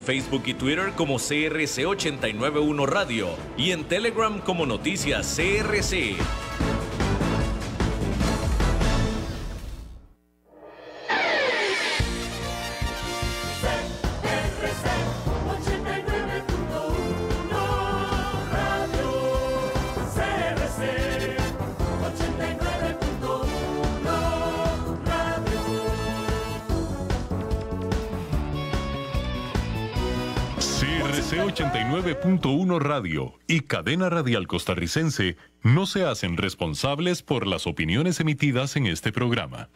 Facebook y Twitter como CRC 891 Radio y en Telegram como Noticias CRC. CRC 89.1 Radio y Cadena Radial Costarricense no se hacen responsables por las opiniones emitidas en este programa.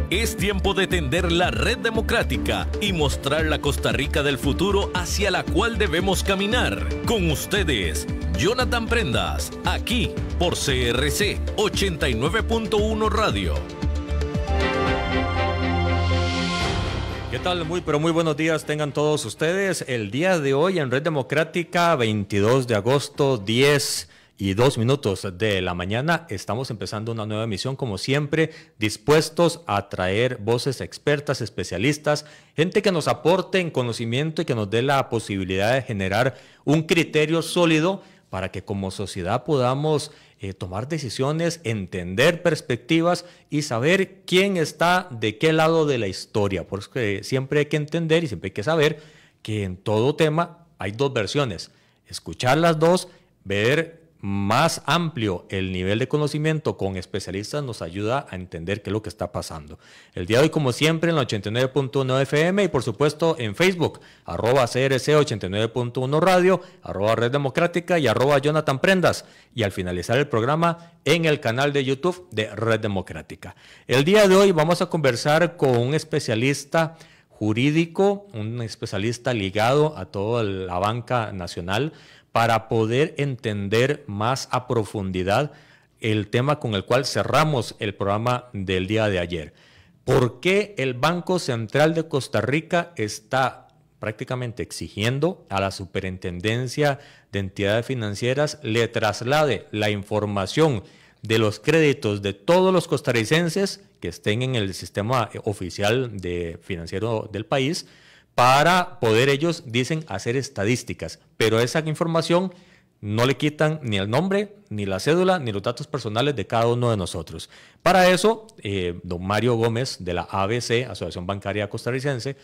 Es tiempo de tender la red democrática y mostrar la Costa Rica del futuro hacia la cual debemos caminar. Con ustedes, Jonathan Prendas, aquí por CRC 89.1 Radio. ¿Qué tal? Muy buenos días tengan todos ustedes. El día de hoy en Red Democrática, 22 de agosto, 10:02 de la mañana, estamos empezando una nueva emisión, como siempre, dispuestos a traer voces expertas, especialistas, gente que nos aporte en conocimiento y que nos dé la posibilidad de generar un criterio sólido para que como sociedad podamos tomar decisiones, entender perspectivas y saber quién está de qué lado de la historia. Por eso que siempre hay que entender y siempre hay que saber que en todo tema hay dos versiones. Escuchar las dos, ver más amplio el nivel de conocimiento con especialistas nos ayuda a entender qué es lo que está pasando. El día de hoy, como siempre, en la 89.1 FM y por supuesto en Facebook, @CRC 89.1 Radio, @Red Democrática y @Jonathan Prendas. Y al finalizar el programa, en el canal de YouTube de Red Democrática. El día de hoy vamos a conversar con un especialista jurídico, un especialista ligado a toda la banca nacional, para poder entender más a profundidad el tema con el cual cerramos el programa del día de ayer. ¿Por qué el Banco Central de Costa Rica está prácticamente exigiendo a la Superintendencia de Entidades Financieras le traslade la información de los créditos de todos los costarricenses que estén en el sistema oficial financiero del país, para poder ellos, dicen, hacer estadísticas? Pero esa información no le quitan ni el nombre, ni la cédula, ni los datos personales de cada uno de nosotros. Para eso, don Mario Gómez de la ABC, Asociación Bancaria Costarricense,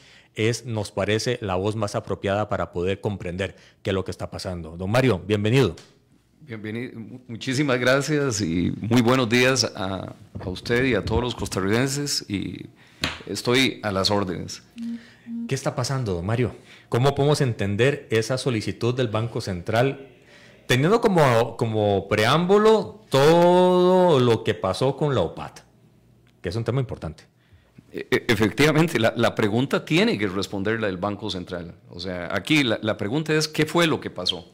nos parece la voz más apropiada para poder comprender qué es lo que está pasando. Don Mario, bienvenido. Bienvenido, muchísimas gracias y muy buenos días a usted y a todos los costarricenses, y estoy a las órdenes. ¿Qué está pasando, don Mario? ¿Cómo podemos entender esa solicitud del Banco Central, teniendo como preámbulo todo lo que pasó con la OPAT, que es un tema importante? Efectivamente, la pregunta tiene que responderla el Banco Central. O sea, aquí la pregunta es, ¿qué fue lo que pasó?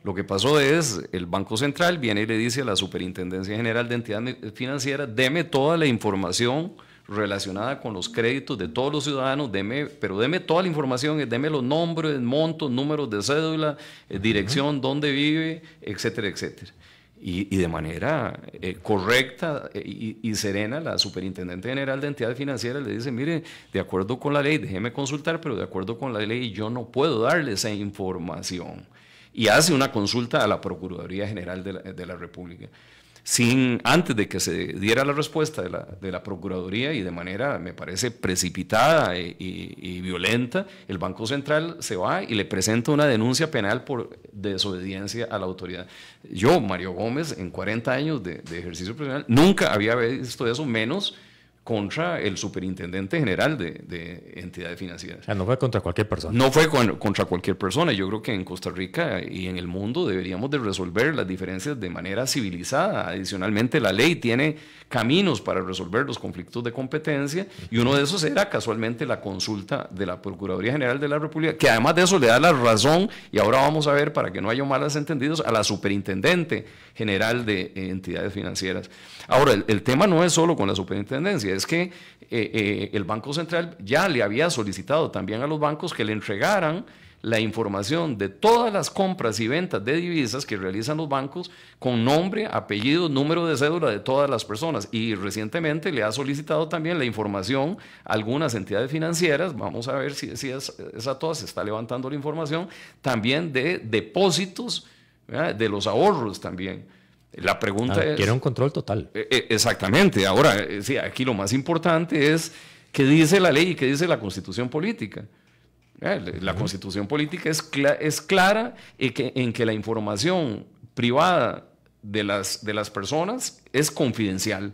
Lo que pasó es, el Banco Central viene y le dice a la Superintendencia General de Entidades Financieras, deme toda la información relacionada con los créditos de todos los ciudadanos, pero deme toda la información, deme los nombres, montos, números de cédula, dirección, dónde vive, etcétera, etcétera. Y de manera correcta y serena, la Superintendente General de Entidades Financieras le dice, mire, de acuerdo con la ley, déjeme consultar, pero de acuerdo con la ley yo no puedo darle esa información. Y hace una consulta a la Procuraduría General de la República. Antes de que se diera la respuesta de la Procuraduría, y de manera, me parece, precipitada y violenta, el Banco Central se va y le presenta una denuncia penal por desobediencia a la autoridad. Yo, Mario Gómez, en 40 años de ejercicio profesional, nunca había visto eso, menos contra el Superintendente General de Entidades Financieras. O sea, no fue contra cualquier persona. No fue contra cualquier persona. Yo creo que en Costa Rica y en el mundo deberíamos de resolver las diferencias de manera civilizada. Adicionalmente, la ley tiene caminos para resolver los conflictos de competencia, y uno de esos era casualmente la consulta de la Procuraduría General de la República, que además de eso le da la razón, y ahora vamos a ver, para que no haya malos entendidos, a la Superintendente General de Entidades Financieras. Ahora, el tema no es solo con la superintendencia, es que el Banco Central ya le había solicitado también a los bancos que le entregaran la información de todas las compras y ventas de divisas que realizan los bancos con nombre, apellido, número de cédula de todas las personas. Y recientemente le ha solicitado también la información a algunas entidades financieras, vamos a ver si es a todas, se está levantando la información, también de depósitos, ¿verdad?, de los ahorros también. La pregunta es... Quiere un control total. Exactamente. Ahora, sí, aquí lo más importante es qué dice la ley y qué dice la Constitución Política. La Constitución Política es clara en que la información privada de las personas es confidencial.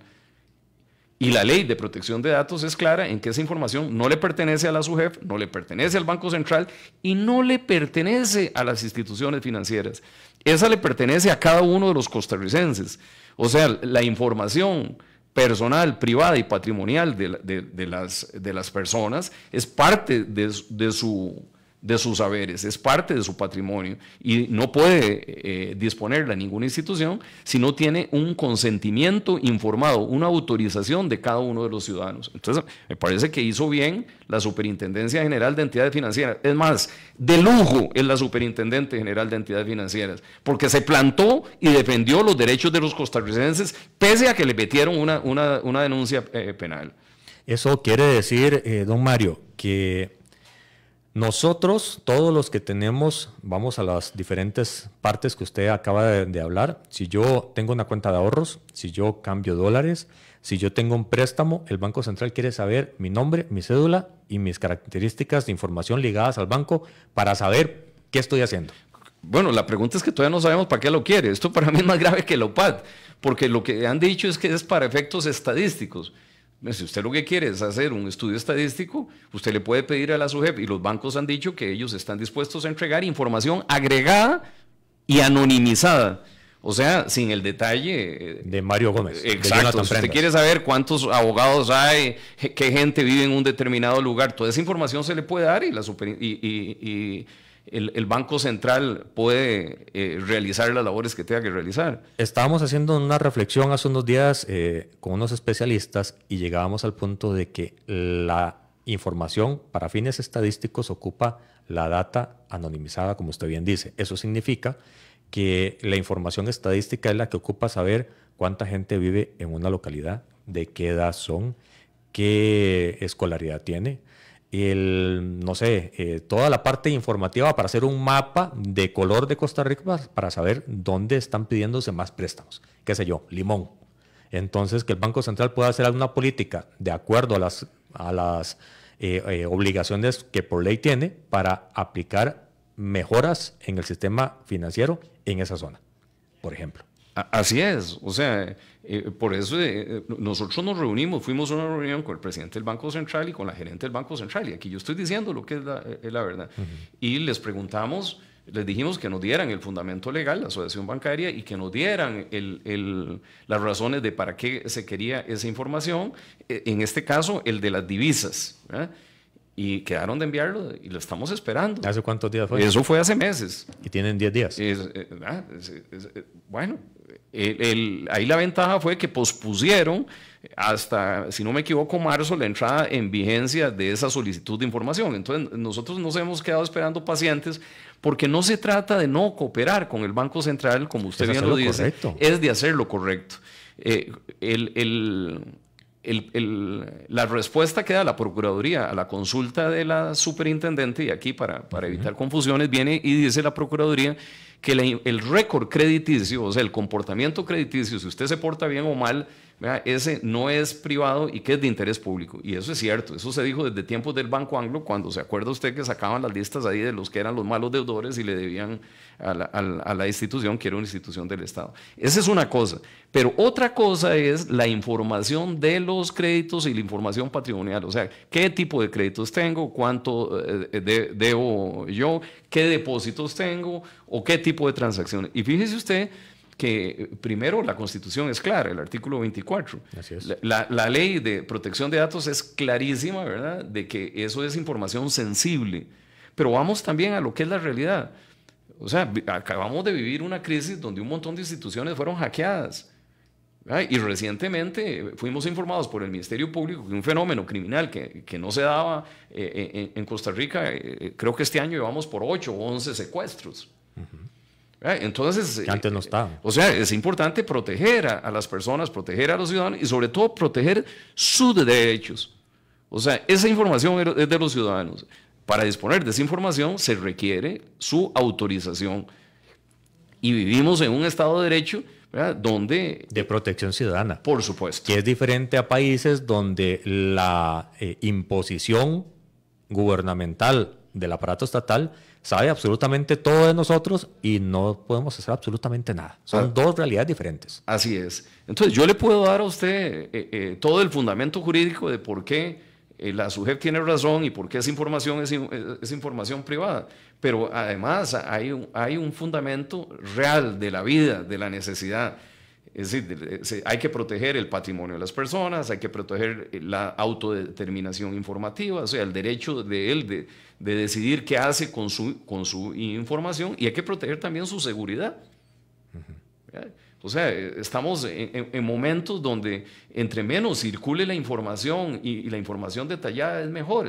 Y la ley de protección de datos es clara en que esa información no le pertenece a la SUGEF, no le pertenece al Banco Central y no le pertenece a las instituciones financieras. Esa le pertenece a cada uno de los costarricenses. O sea, la información personal, privada y patrimonial de las personas es parte de sus saberes, es parte de su patrimonio y no puede disponerla ninguna institución si no tiene un consentimiento informado, una autorización de cada uno de los ciudadanos. Entonces, me parece que hizo bien la Superintendencia General de Entidades Financieras. Es más, de lujo es la Superintendente General de Entidades Financieras, porque se plantó y defendió los derechos de los costarricenses, pese a que le metieron una denuncia penal. Eso quiere decir, don Mario, que nosotros, todos los que tenemos, vamos a las diferentes partes que usted acaba de hablar. Si yo tengo una cuenta de ahorros, si yo cambio dólares, si yo tengo un préstamo, el Banco Central quiere saber mi nombre, mi cédula y mis características de información ligadas al banco para saber qué estoy haciendo. Bueno, la pregunta es que todavía no sabemos para qué lo quiere. Esto para mí es más grave que el OPAD, porque lo que han dicho es que es para efectos estadísticos. Si usted lo que quiere es hacer un estudio estadístico, usted le puede pedir a la SUGEF, y los bancos han dicho que ellos están dispuestos a entregar información agregada y anonimizada. O sea, sin el detalle de Mario Gómez. Exacto. Si usted quiere saber cuántos abogados hay, qué gente vive en un determinado lugar, toda esa información se le puede dar y el Banco Central puede realizar las labores que tenga que realizar. Estábamos haciendo una reflexión hace unos días con unos especialistas y llegábamos al punto de que la información para fines estadísticos ocupa la data anonimizada, como usted bien dice. Eso significa que la información estadística es la que ocupa saber cuánta gente vive en una localidad, de qué edad son, qué escolaridad tiene, toda la parte informativa para hacer un mapa de color de Costa Rica para saber dónde están pidiéndose más préstamos. Qué sé yo, Limón. Entonces, que el Banco Central pueda hacer alguna política de acuerdo a las obligaciones que por ley tiene para aplicar mejoras en el sistema financiero en esa zona, por ejemplo. Así es, o sea, por eso nosotros nos reunimos, fuimos a una reunión con el presidente del Banco Central y con la gerente del Banco Central, y aquí yo estoy diciendo lo que es la verdad. Y les preguntamos, les dijimos que nos dieran el fundamento legal, la asociación bancaria, y que nos dieran las razones de para qué se quería esa información, en este caso el de las divisas, ¿verdad? Y quedaron de enviarlo y lo estamos esperando. ¿Hace cuántos días fue? Eso fue hace meses. Y tienen 10 días. Bueno, ahí la ventaja fue que pospusieron hasta, si no me equivoco, marzo, la entrada en vigencia de esa solicitud de información. Entonces, nosotros nos hemos quedado esperando pacientes porque no se trata de no cooperar con el Banco Central, como usted bien lo dice, correcto. Es de hacer lo correcto. La respuesta que da la Procuraduría a la consulta de la superintendente, y aquí para evitar confusiones, viene y dice la Procuraduría que el récord crediticio, o sea, el comportamiento crediticio, si usted se porta bien o mal, ¿verdad?, ese no es privado y que es de interés público. Y eso es cierto, eso se dijo desde tiempos del Banco Anglo, cuando se acuerda usted que sacaban las listas ahí de los que eran los malos deudores y le debían a la institución, que era una institución del Estado. Esa es una cosa. Pero otra cosa es la información de los créditos y la información patrimonial. O sea, qué tipo de créditos tengo, cuánto debo yo, qué depósitos tengo o qué tipo de transacciones. Y fíjese usted que primero la Constitución es clara, el artículo 24. Así es. La ley de protección de datos es clarísima, ¿verdad?, de que eso es información sensible. Pero vamos también a lo que es la realidad. O sea, acabamos de vivir una crisis donde un montón de instituciones fueron hackeadas. Y recientemente fuimos informados por el Ministerio Público que un fenómeno criminal que no se daba en Costa Rica, creo que este año llevamos por 8 o 11 secuestros. Entonces, que antes no estaban. O sea, es importante proteger a las personas, proteger a los ciudadanos y sobre todo proteger sus derechos. O sea, esa información es de los ciudadanos. Para disponer de esa información se requiere su autorización. Y vivimos en un Estado de Derecho, ¿verdad?, donde... De protección ciudadana. Por supuesto. Que es diferente a países donde la imposición gubernamental del aparato estatal sabe absolutamente todo de nosotros y no podemos hacer absolutamente nada. Son dos realidades diferentes. Así es. Entonces yo le puedo dar a usted todo el fundamento jurídico de por qué la SUGEP tiene razón y por qué esa información es información privada. Pero además hay un fundamento real de la vida, de la necesidad. Es decir, hay que proteger el patrimonio de las personas, hay que proteger la autodeterminación informativa, o sea, el derecho de él de decidir qué hace con su información, y hay que proteger también su seguridad. O sea, estamos en momentos donde entre menos circule la información y la información detallada es mejor.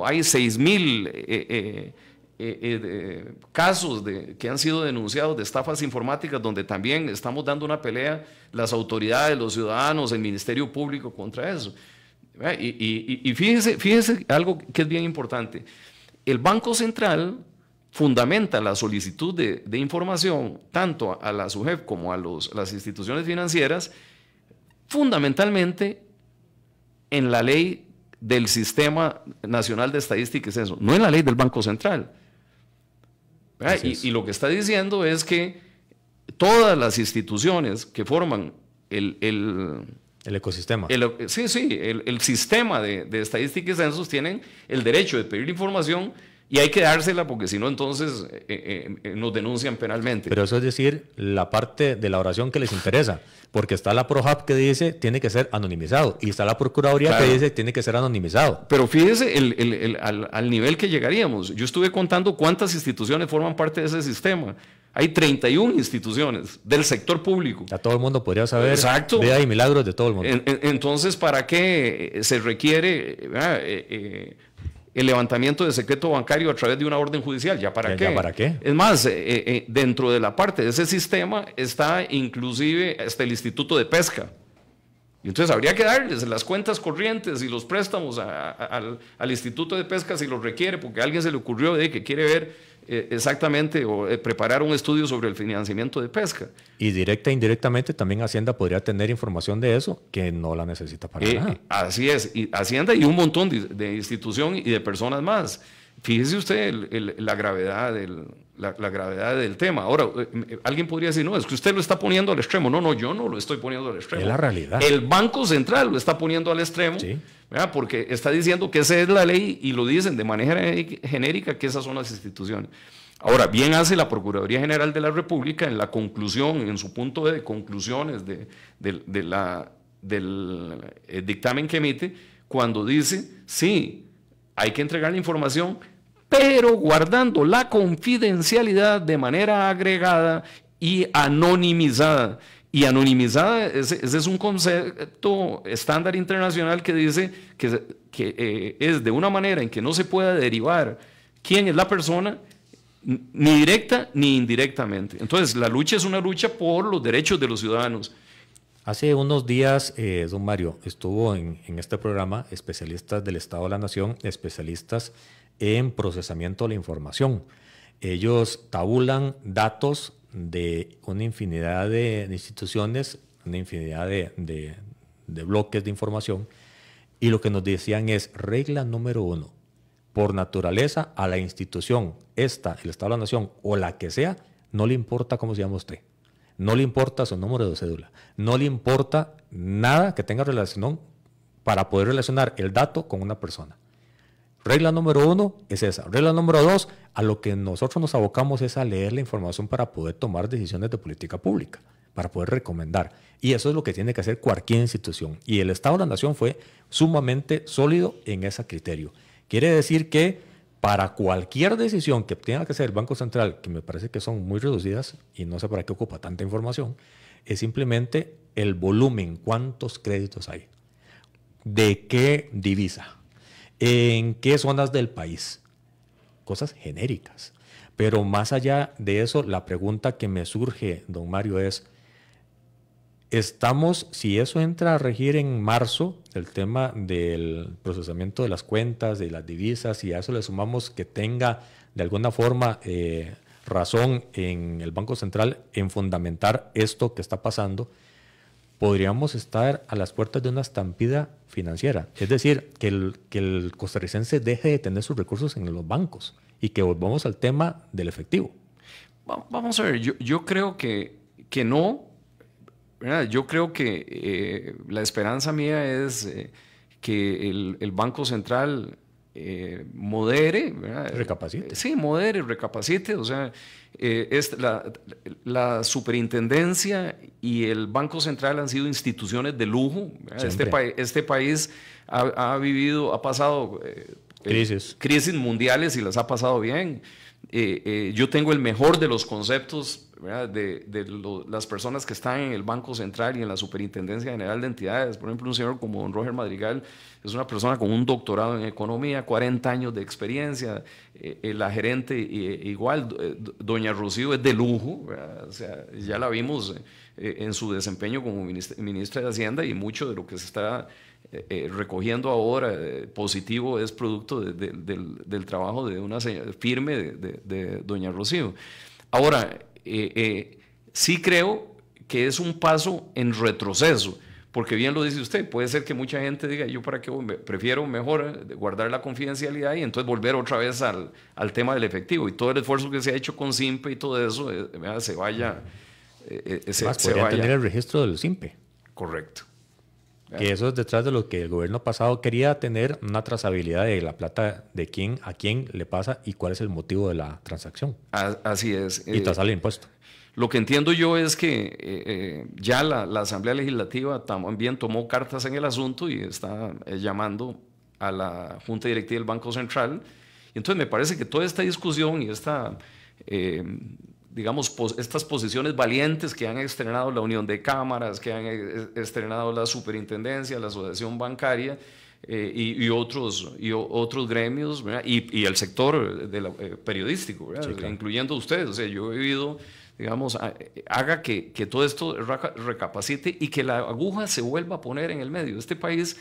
Hay 6,000 casos que han sido denunciados de estafas informáticas, donde también estamos dando una pelea las autoridades, los ciudadanos, el Ministerio Público contra eso. Y fíjese algo que es bien importante. El Banco Central fundamenta la solicitud de información tanto a la SUGEP como a las instituciones financieras fundamentalmente en la ley del Sistema Nacional de Estadística y Censo, no en la ley del Banco Central. Y lo que está diciendo es que todas las instituciones que forman el ecosistema. El sistema de estadística y censos tienen el derecho de pedir información y hay que dársela porque si no entonces nos denuncian penalmente. Pero eso es decir, la parte de la oración que les interesa, porque está la PROHAP que dice tiene que ser anonimizado y está la Procuraduría que dice tiene que ser anonimizado. Pero fíjese al nivel que llegaríamos. Yo estuve contando cuántas instituciones forman parte de ese sistema. Hay 31 instituciones del sector público. Ya todo el mundo podría saber. Exacto. Vea y milagros de todo el mundo. Entonces, ¿para qué se requiere el levantamiento de secreto bancario a través de una orden judicial? ¿Ya para qué? ¿Ya para qué? Es más, dentro de la parte de ese sistema está inclusive hasta el Instituto de Pesca. Y entonces habría que darles las cuentas corrientes y los préstamos al Instituto de Pesca si los requiere, porque a alguien se le ocurrió que quiere ver exactamente o preparar un estudio sobre el financiamiento de pesca. Y directa e indirectamente también Hacienda podría tener información de eso que no la necesita para nada. Así es, y Hacienda y un montón de institución y de personas más. Fíjese usted la gravedad del tema. Ahora, alguien podría decir, no, es que usted lo está poniendo al extremo. No, yo no lo estoy poniendo al extremo. Es la realidad. El Banco Central lo está poniendo al extremo, sí, porque está diciendo que esa es la ley y lo dicen de manera genérica que esas son las instituciones. Ahora, bien hace la Procuraduría General de la República en la conclusión, en su punto de conclusiones del dictamen que emite, cuando dice, sí, hay que entregar la información, pero guardando la confidencialidad de manera agregada y anonimizada. Y anonimizada, ese es un concepto estándar internacional que dice que es de una manera en que no se pueda derivar quién es la persona, ni directa ni indirectamente. Entonces, la lucha es una lucha por los derechos de los ciudadanos. Hace unos días, don Mario, estuvo en este programa especialistas del Estado de la Nación, especialistas en procesamiento de la información. Ellos tabulan datos de una infinidad de instituciones, una infinidad de bloques de información, y lo que nos decían es, regla número 1, por naturaleza a la institución, el Estado de la Nación o la que sea, no le importa cómo se llama usted. No le importa su número de cédula, no le importa nada que tenga relación para poder relacionar el dato con una persona. Regla número 1 es esa. Regla número 2, a lo que nosotros nos abocamos es a leer la información para poder tomar decisiones de política pública, para poder recomendar. Y eso es lo que tiene que hacer cualquier institución. Y el Estado de la Nación fue sumamente sólido en ese criterio. Quiere decir que para cualquier decisión que tenga que hacer el Banco Central, que me parece que son muy reducidas y no sé para qué ocupa tanta información, es simplemente el volumen, cuántos créditos hay, de qué divisa, en qué zonas del país, cosas genéricas. Pero más allá de eso, la pregunta que me surge, don Mario, es, si eso entra a regir en marzo, el tema del procesamiento de las cuentas, de las divisas, y a eso le sumamos que tenga de alguna forma razón en el Banco Central en fundamentar esto que está pasando, podríamos estar a las puertas de una estampida financiera. Es decir, que el costarricense deje de tener sus recursos en los bancos y que volvamos al tema del efectivo. Vamos a ver, yo creo que no. ¿Verdad? Yo creo que la esperanza mía es que el Banco Central modere, ¿verdad? Recapacite. Sí, modere, recapacite. O sea, la superintendencia y el Banco Central han sido instituciones de lujo. Este país ha pasado crisis mundiales y las ha pasado bien. Yo tengo el mejor de los conceptos, ¿verdad? Las personas que están en el Banco Central y en la Superintendencia General de Entidades. Por ejemplo, un señor como don Roger Madrigal es una persona con un doctorado en economía, 40 años de experiencia. La gerente igual, doña Rocío, es de lujo, ¿verdad? O sea, ya la vimos en su desempeño como ministra de Hacienda, y mucho de lo que se está recogiendo ahora positivo es producto del trabajo de una señora firme de doña Rocío. Ahora, sí creo que es un paso en retroceso, porque bien lo dice usted, puede ser que mucha gente diga, yo para qué prefiero mejor guardar la confidencialidad y entonces volver otra vez al tema del efectivo, y todo el esfuerzo que se ha hecho con SIMPE y todo eso se vaya. Podría tener el registro del SIMPE. Correcto. Que eso es detrás de lo que el gobierno pasado quería, tener una trazabilidad de la plata, de quién a quién le pasa y cuál es el motivo de la transacción. Así es. Y tasar el impuesto. Lo que entiendo yo es que ya la Asamblea Legislativa también tomó cartas en el asunto y está llamando a la Junta Directiva del Banco Central. Y entonces me parece que toda esta discusión y estas posiciones valientes que han estrenado la Unión de Cámaras, que han estrenado la Superintendencia, la Asociación Bancaria y otros gremios, ¿verdad? Y el sector periodístico, ¿verdad? Sí, claro. Incluyendo ustedes. O sea, yo he vivido, digamos, haga que todo esto recapacite y que la aguja se vuelva a poner en el medio. Este país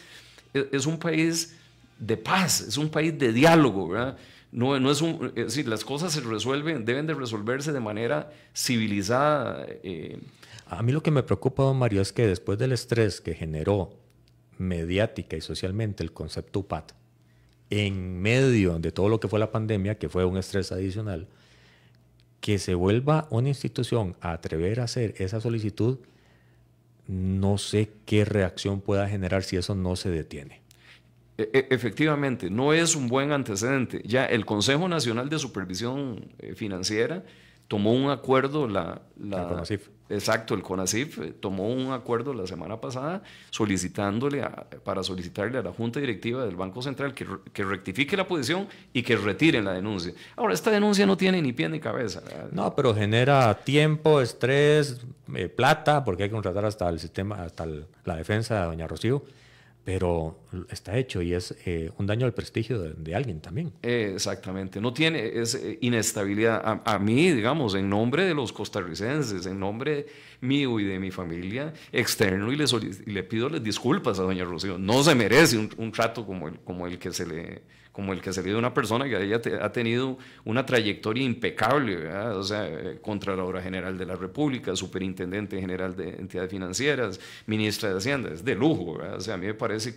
es un país de paz, es un país de diálogo, ¿verdad? No es decir, las cosas deben de resolverse de manera civilizada. A mí lo que me preocupa, don Mario, es que después del estrés que generó mediática y socialmente el concepto UPAT, en medio de todo lo que fue la pandemia, que fue un estrés adicional, que se vuelva una institución a atrever a hacer esa solicitud, no sé qué reacción pueda generar si eso no se detiene. Efectivamente, no es un buen antecedente. Ya el Consejo Nacional de Supervisión Financiera tomó un acuerdo, el CONACYF. Exacto, el CONACYF tomó un acuerdo la semana pasada para solicitarle a la Junta Directiva del Banco Central que rectifique la posición y que retiren la denuncia. Ahora, esta denuncia no tiene ni pie ni cabeza, ¿verdad? No, pero genera tiempo, estrés, plata, porque hay que contratar hasta el sistema, hasta la defensa de doña Rocío. Pero está hecho y es un daño al prestigio de alguien también. Exactamente, es inestabilidad. A mí, digamos, en nombre de los costarricenses, en nombre mío y de mi familia, externo, y le pido disculpas a doña Rocío. No se merece un trato como el que se le dio a una persona que ella ha tenido una trayectoria impecable, ¿verdad? O sea, Contralora General de la República, Superintendente General de Entidades Financieras, Ministra de Hacienda, es de lujo, ¿verdad? O sea, a mí me parece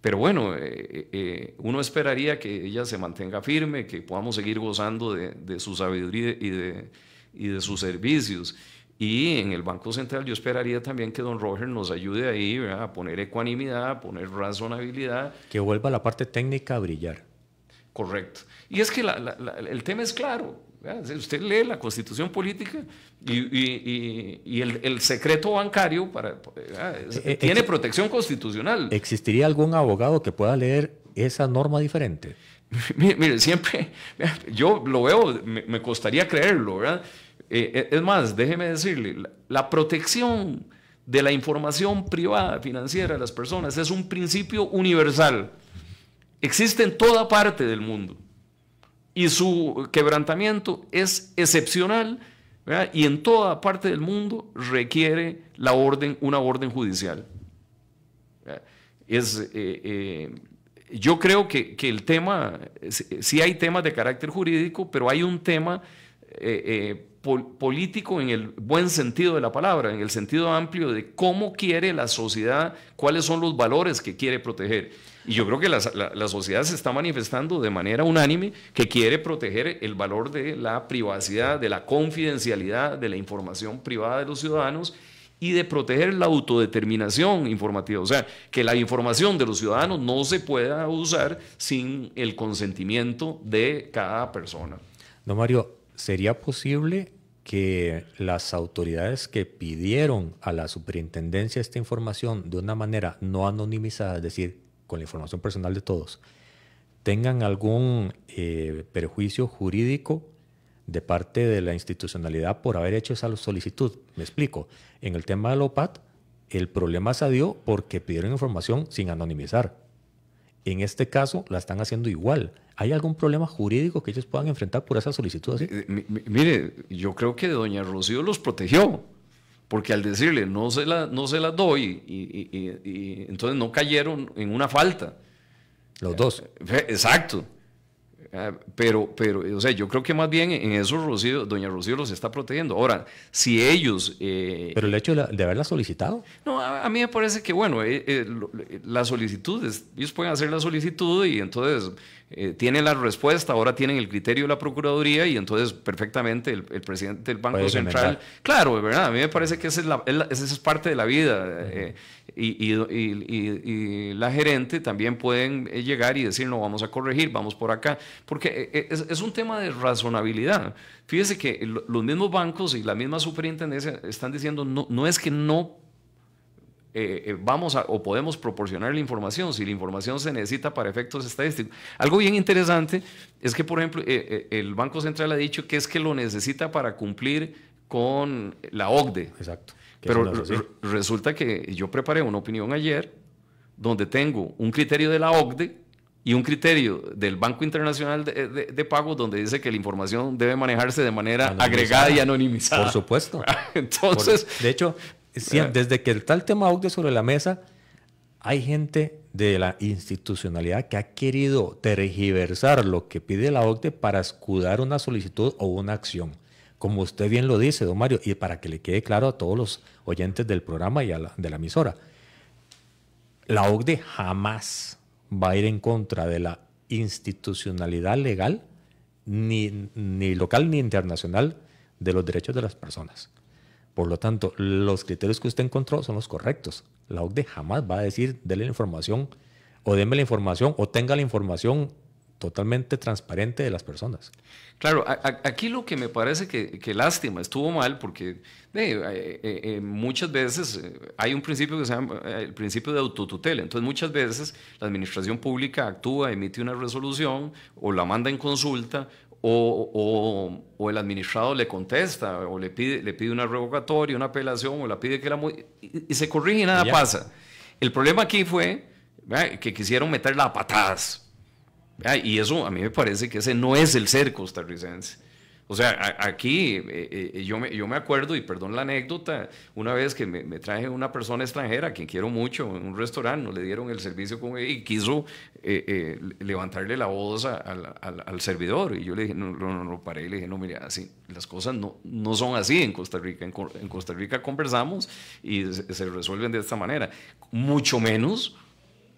pero bueno, uno esperaría que ella se mantenga firme, que podamos seguir gozando de su sabiduría y de sus servicios. Y en el Banco Central yo esperaría también que don Roger nos ayude ahí, ¿verdad? A poner ecuanimidad, a poner razonabilidad. Que vuelva la parte técnica a brillar. Correcto. Y es que el tema es claro, ¿verdad? Usted lee la Constitución Política y el secreto bancario tiene protección constitucional. ¿Existiría algún abogado que pueda leer esa norma diferente? Mire, siempre, yo lo veo, me costaría creerlo, ¿verdad? Es más, déjeme decirle, la protección de la información privada financiera de las personas es un principio universal. Existe en toda parte del mundo y su quebrantamiento es excepcional, ¿verdad? Y en toda parte del mundo requiere una orden judicial. Yo creo que el tema, sí hay temas de carácter jurídico, pero hay un tema político en el buen sentido de la palabra, en el sentido amplio de cómo quiere la sociedad, cuáles son los valores que quiere proteger. Y yo creo que la sociedad se está manifestando de manera unánime que quiere proteger el valor de la privacidad, de la confidencialidad, de la información privada de los ciudadanos y de proteger la autodeterminación informativa. O sea, que la información de los ciudadanos no se pueda usar sin el consentimiento de cada persona. Don Mario, ¿sería posible que las autoridades que pidieron a la superintendencia esta información de una manera no anonimizada, es decir, con la información personal de todos, tengan algún perjuicio jurídico de parte de la institucionalidad por haber hecho esa solicitud? Me explico. En el tema del OPAT, el problema se dio porque pidieron información sin anonimizar. En este caso, la están haciendo igual. ¿Hay algún problema jurídico que ellos puedan enfrentar por esa solicitud así? Mire, yo creo que doña Rocío los protegió, porque al decirle no se las doy y entonces no cayeron en una falta. Los dos. Exacto. Pero, o sea, yo creo que más bien en eso doña Rocío los está protegiendo. Ahora, si ellos... pero el hecho de haberla solicitado. No, a mí me parece que, bueno, las solicitudes, ellos pueden hacer la solicitud y entonces tienen la respuesta, ahora tienen el criterio de la Procuraduría y entonces perfectamente el presidente del Banco Central... Claro, de verdad, a mí me parece que esa es parte de la vida. Y la gerente también pueden llegar y decir, no, vamos a corregir, vamos por acá, porque es un tema de razonabilidad. Fíjese que los mismos bancos y la misma superintendencia están diciendo, no es que no vamos o podemos proporcionar la información, si la información se necesita para efectos estadísticos. Algo bien interesante es que, por ejemplo, el Banco Central ha dicho que es que lo necesita para cumplir con la OCDE. Exacto. Pero resulta que yo preparé una opinión ayer donde tengo un criterio de la OCDE y un criterio del Banco Internacional de Pagos donde dice que la información debe manejarse de manera agregada y anonimizada. Por supuesto. Entonces, de hecho, desde que está el tema OCDE sobre la mesa, hay gente de la institucionalidad que ha querido tergiversar lo que pide la OCDE para escudar una solicitud o una acción. Como usted bien lo dice, don Mario, y para que le quede claro a todos los oyentes del programa y de la emisora, la OCDE jamás va a ir en contra de la institucionalidad legal, ni local ni internacional, de los derechos de las personas. Por lo tanto, los criterios que usted encontró son los correctos. La OCDE jamás va a decir, dele la información, o déme la información, o tenga la información totalmente transparente de las personas. Claro, aquí lo que me parece que lástima, estuvo mal porque muchas veces hay un principio que se llama el principio de autotutela. Entonces muchas veces la administración pública actúa, emite una resolución o la manda en consulta o el administrado le contesta o le pide una revocatoria, una apelación o la pide que y se corrige y nada pasa. El problema aquí fue que quisieron meterla a patadas. Y eso a mí me parece que ese no es el ser costarricense. O sea, aquí yo me acuerdo, y perdón la anécdota, una vez que me traje una persona extranjera, a quien quiero mucho, en un restaurante, no le dieron el servicio y quiso levantarle la voz al servidor. Y yo le dije, no, paré y le dije, no, mire, así, las cosas no son así en Costa Rica. En Costa Rica conversamos y se resuelven de esta manera. Mucho menos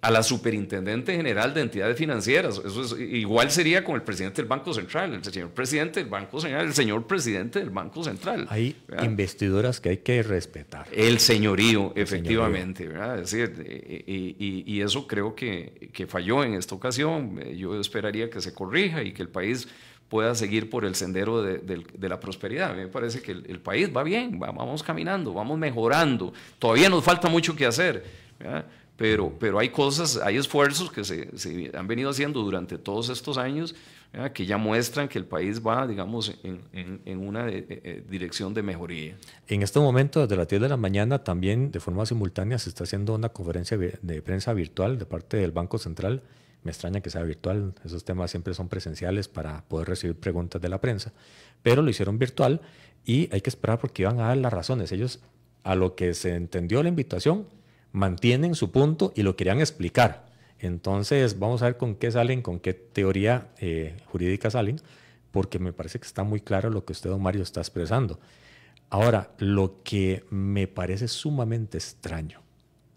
a la superintendente general de entidades financieras. Eso igual sería con el presidente del Banco Central, el señor presidente del Banco Central, el señor presidente del Banco Central. Hay investiduras que hay que respetar. El señorío, efectivamente. ¿Verdad? Es decir, y eso creo que falló en esta ocasión. Yo esperaría que se corrija y que el país pueda seguir por el sendero de la prosperidad. A mí me parece que el país va bien, vamos caminando, vamos mejorando. Todavía nos falta mucho que hacer, ¿verdad? pero hay cosas, hay esfuerzos que se han venido haciendo durante todos estos años, ¿verdad?, que ya muestran que el país va, digamos, en una dirección de mejoría. En este momento, desde las 10 de la mañana, también de forma simultánea se está haciendo una conferencia de prensa virtual de parte del Banco Central. Me extraña que sea virtual, esos temas siempre son presenciales para poder recibir preguntas de la prensa, pero lo hicieron virtual y hay que esperar porque iban a dar las razones. Ellos, a lo que se entendió la invitación, mantienen su punto y lo querían explicar. Entonces vamos a ver con qué salen, con qué teoría jurídica salen, porque me parece que está muy claro lo que usted, don Mario, está expresando. Ahora, lo que me parece sumamente extraño,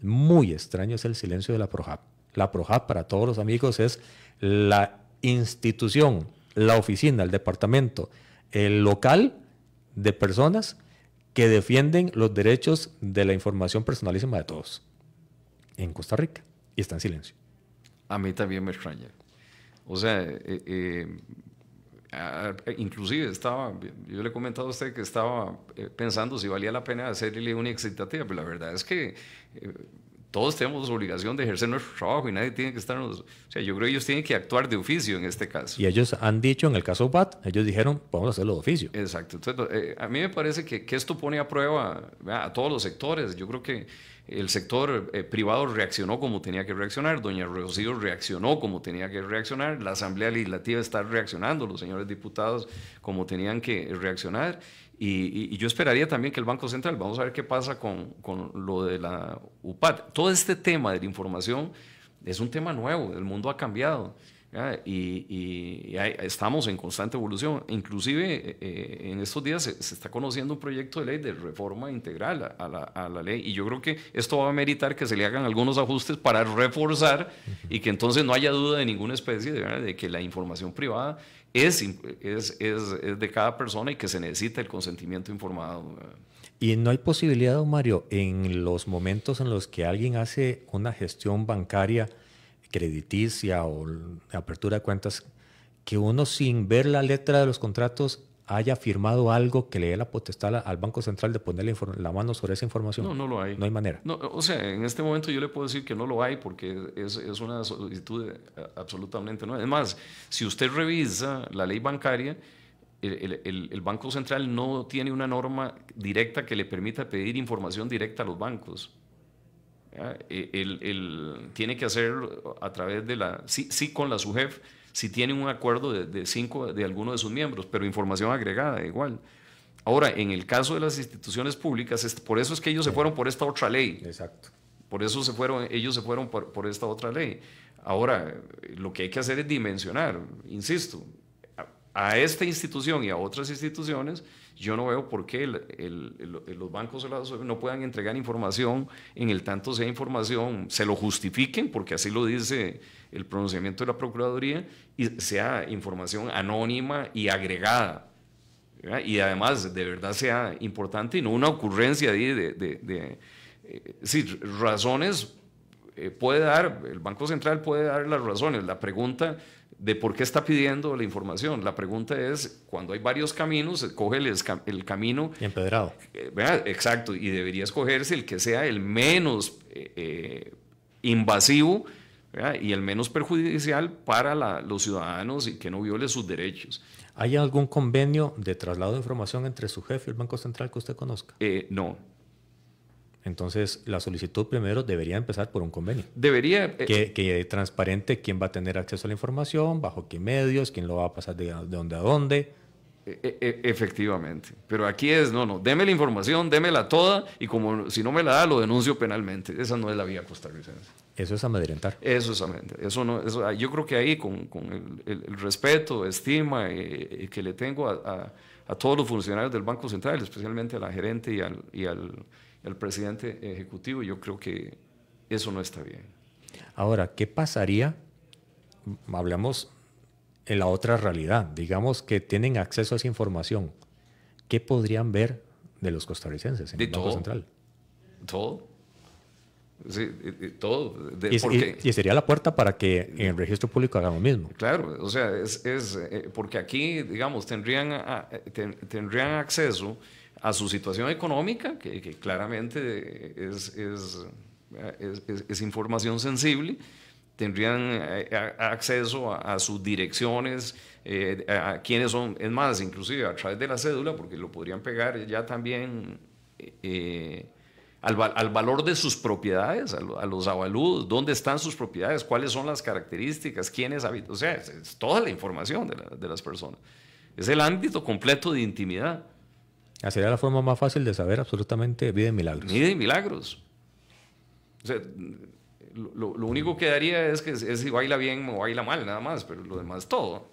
muy extraño, es el silencio de la PROJAP. La PROJAP, para todos los amigos, es la institución, la oficina, el departamento, el local de personas que defienden los derechos de la información personalísima de todos en Costa Rica, y está en silencio. A mí también me extraña. O sea, inclusive yo le he comentado a usted que estaba pensando si valía la pena hacerle una excitativa, pero la verdad es que todos tenemos obligación de ejercer nuestro trabajo y nadie tiene que estar... O sea, yo creo que ellos tienen que actuar de oficio en este caso. Y ellos han dicho, en el caso UPAT, ellos dijeron, podemos hacerlo de oficio. Exacto. Entonces, a mí me parece que esto pone a prueba a todos los sectores. Yo creo que el sector privado reaccionó como tenía que reaccionar, doña Rocío reaccionó como tenía que reaccionar, la Asamblea Legislativa está reaccionando, los señores diputados como tenían que reaccionar, y yo esperaría también que el Banco Central, vamos a ver qué pasa con lo de la UPAT. Todo este tema de la información es un tema nuevo, el mundo ha cambiado, y estamos en constante evolución. Inclusive en estos días se está conociendo un proyecto de ley de reforma integral a la ley, y yo creo que esto va a meritar que se le hagan algunos ajustes para reforzar y que entonces no haya duda de ninguna especie de que la información privada es de cada persona y que se necesita el consentimiento informado. Y no hay posibilidad, don Mario, en los momentos en los que alguien hace una gestión bancaria crediticia o apertura de cuentas, que uno, sin ver la letra de los contratos, haya firmado algo que le dé la potestad al Banco Central de ponerle la mano sobre esa información. No lo hay. No hay manera. No, o sea, en este momento yo le puedo decir que no lo hay porque es una solicitud absolutamente nueva. Es más, si usted revisa la ley bancaria, el Banco Central no tiene una norma directa que le permita pedir información directa a los bancos. Él tiene que hacerlo a través de sí con la SUGEF, si tiene un acuerdo de alguno de sus miembros, pero información agregada igual. Ahora, en el caso de las instituciones públicas, por eso es que ellos se fueron por esta otra ley. Exacto. Por eso ellos se fueron por esta otra ley. Ahora, lo que hay que hacer es dimensionar, insisto, a esta institución y a otras instituciones. Yo no veo por qué los bancos no puedan entregar información en el tanto sea información, se lo justifiquen, porque así lo dice el pronunciamiento de la Procuraduría, y sea información anónima y agregada, ¿verdad? Y además de verdad sea importante y no una ocurrencia razones puede dar, el Banco Central puede dar las razones. La pregunta de por qué está pidiendo la información, la pregunta es, cuando hay varios caminos, coge el camino empedrado. Exacto, y debería escogerse el que sea el menos invasivo, ¿verdad?, y el menos perjudicial para los ciudadanos y que no viole sus derechos. ¿Hay algún convenio de traslado de información entre su jefe y el Banco Central que usted conozca? No. Entonces, la solicitud primero debería empezar por un convenio. Debería... que transparente quién va a tener acceso a la información, bajo qué medios, quién lo va a pasar de dónde a dónde. Efectivamente. Pero aquí es, deme la información, démela toda, y como si no me la da, lo denuncio penalmente. Esa no es la vía costarricense. Eso es amedrentar. Eso es amedrentar. Yo creo que ahí, con el respeto, estima que le tengo a todos los funcionarios del Banco Central, especialmente a la gerente y al presidente ejecutivo, yo creo que eso no está bien. Ahora, ¿qué pasaría? Hablamos en la otra realidad. Digamos que tienen acceso a esa información. ¿Qué podrían ver de los costarricenses en el Banco Central? Todo. Sí, todo. Y sería la puerta para que en el registro público hagan lo mismo. Claro, o sea, porque aquí, digamos, tendrían acceso a su situación económica, que claramente es información sensible, tendrían acceso a sus direcciones, a quiénes son, es más, inclusive a través de la cédula, porque lo podrían pegar ya también al valor de sus propiedades, a los avaludos, dónde están sus propiedades, cuáles son las características, quiénes habitan, o sea, es toda la información de las personas. Es el ámbito completo de intimidad. Sería la forma más fácil de saber absolutamente vida y milagros. Vida y milagros. O sea, lo único que daría es si baila bien o baila mal, nada más, pero lo demás todo.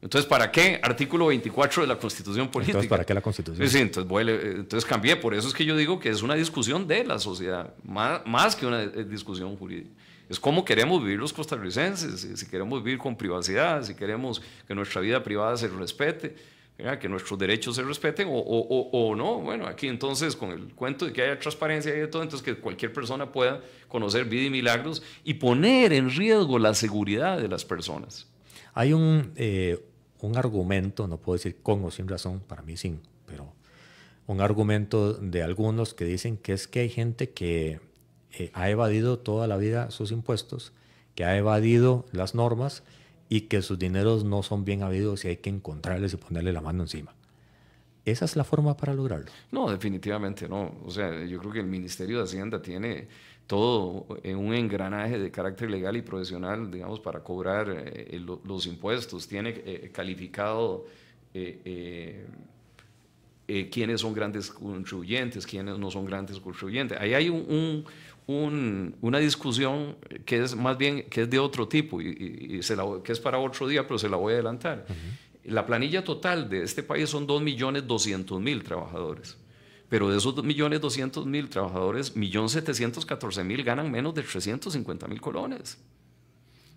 Entonces, ¿para qué? Artículo 24 de la Constitución Política. Entonces, ¿para qué la Constitución? Sí, entonces cambié. Por eso es que yo digo que es una discusión de la sociedad, más que una discusión jurídica. Es cómo queremos vivir los costarricenses, si queremos vivir con privacidad, si queremos que nuestra vida privada se respete, que nuestros derechos se respeten o no. Bueno, aquí entonces con el cuento de que haya transparencia y de todo, entonces que cualquier persona pueda conocer vida y milagros y poner en riesgo la seguridad de las personas. Hay un argumento, no puedo decir con o sin razón, para mí sin, pero un argumento de algunos que dicen que es que hay gente que ha evadido toda la vida sus impuestos, que ha evadido las normas y que sus dineros no son bien habidos y hay que encontrarles y ponerle la mano encima. ¿Esa es la forma para lograrlo? No, definitivamente no. O sea, yo creo que el Ministerio de Hacienda tiene todo un engranaje de carácter legal y profesional, digamos, para cobrar los impuestos. Tiene calificado quiénes son grandes contribuyentes, quiénes no son grandes contribuyentes. Ahí hay una discusión que es más bien que es de otro tipo que es para otro día, pero se la voy a adelantar. La planilla total de este país son 2.200.000 trabajadores, pero de esos 2.200.000 trabajadores, 1.714.000 ganan menos de 350.000 colones.